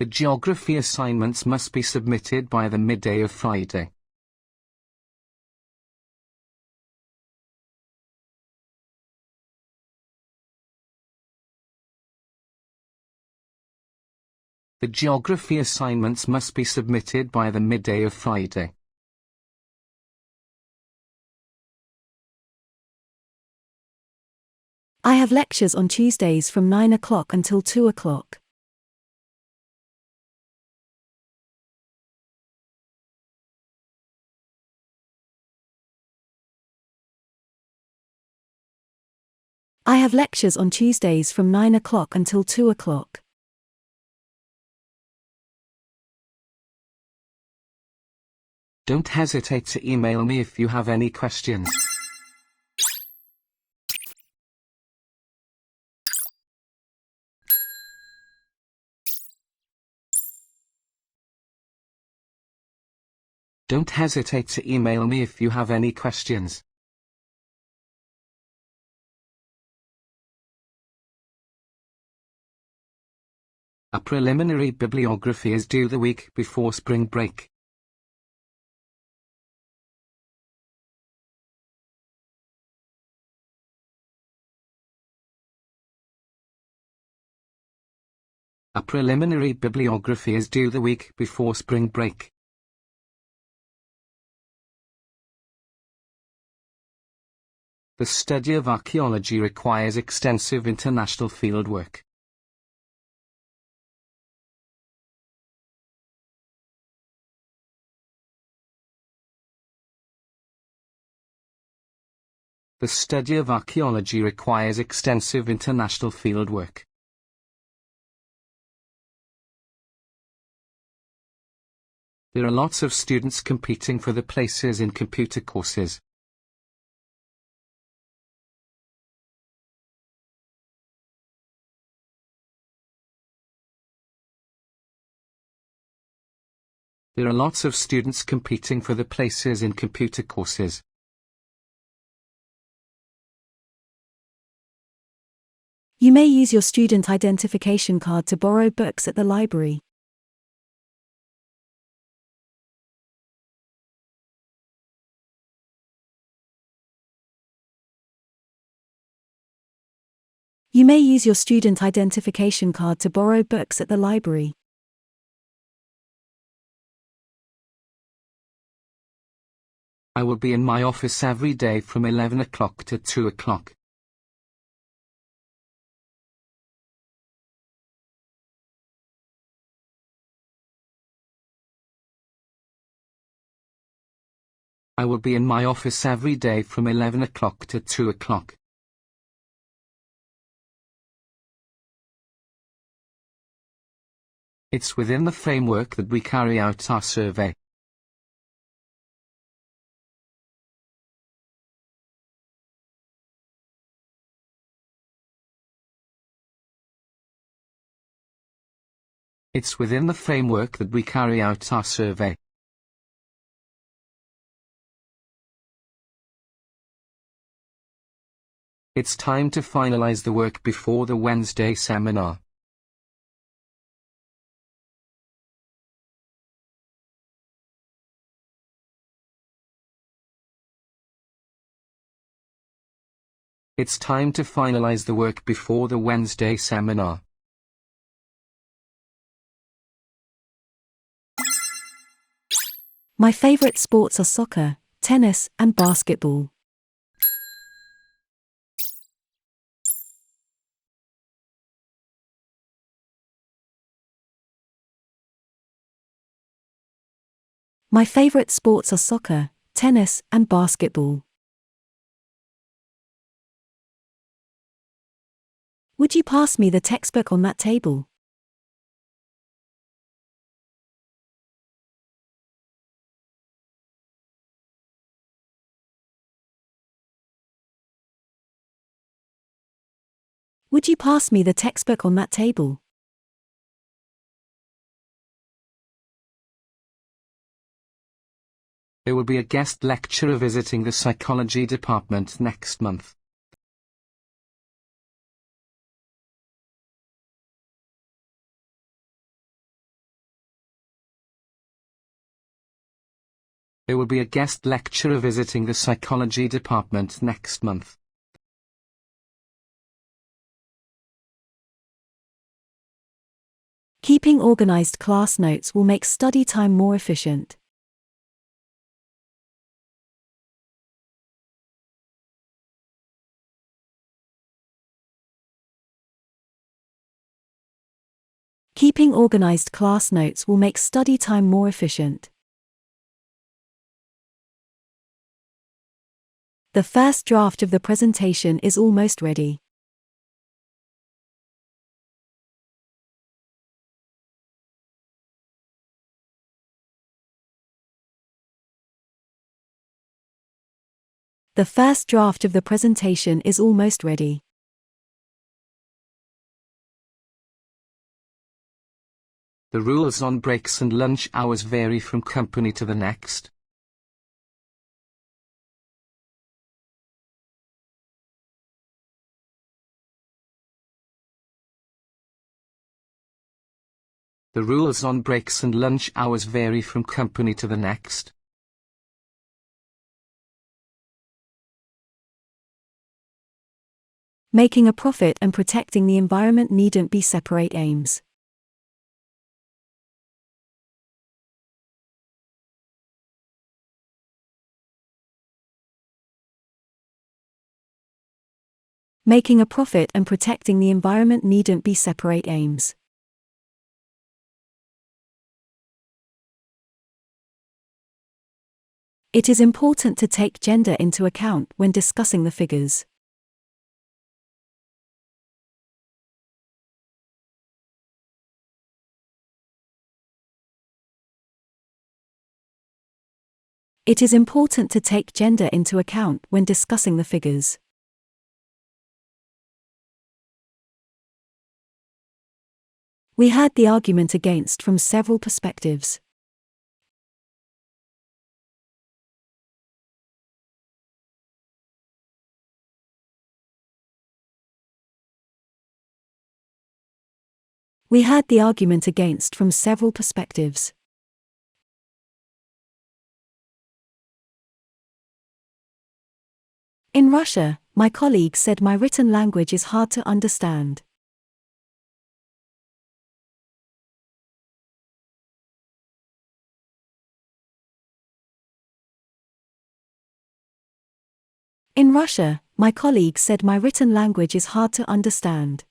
The geography assignments must be submitted by the midday of Friday. The geography assignments must be submitted by the midday of Friday. I have lectures on Tuesdays from 9 o'clock until 2 o'clock. I have lectures on Tuesdays from 9 o'clock until 2 o'clock. Don't hesitate to email me if you have any questions. Don't hesitate to email me if you have any questions. A preliminary bibliography is due the week before spring break. A preliminary bibliography is due the week before spring break. The study of archaeology requires extensive international fieldwork. The study of archaeology requires extensive international fieldwork. There are lots of students competing for the places in computer courses. There are lots of students competing for the places in computer courses. You may use your student identification card to borrow books at the library. You may use your student identification card to borrow books at the library. I will be in my office every day from 11 o'clock to 2 o'clock. I will be in my office every day from 11 o'clock to 2 o'clock. It's within the framework that we carry out our survey. It's within the framework that we carry out our survey. It's time to finalize the work before the Wednesday seminar. It's time to finalize the work before the Wednesday seminar. My favorite sports are soccer, tennis, and basketball. My favorite sports are soccer, tennis, and basketball. Would you pass me the textbook on that table? Would you pass me the textbook on that table? There will be a guest lecturer visiting the psychology department next month. There will be a guest lecturer visiting the psychology department next month. Keeping organized class notes will make study time more efficient. Keeping organized class notes will make study time more efficient. The first draft of the presentation is almost ready. The first draft of the presentation is almost ready. The rules on breaks and lunch hours vary from company to the next. The rules on breaks and lunch hours vary from company to the next. Making a profit and protecting the environment needn't be separate aims. Making a profit and protecting the environment needn't be separate aims. It is important to take gender into account when discussing the figures. It is important to take gender into account when discussing the figures. We heard the argument against from several perspectives. We heard the argument against from several perspectives. In Russia, my colleague said my written language is hard to understand. In Russia, my colleague said my written language is hard to understand.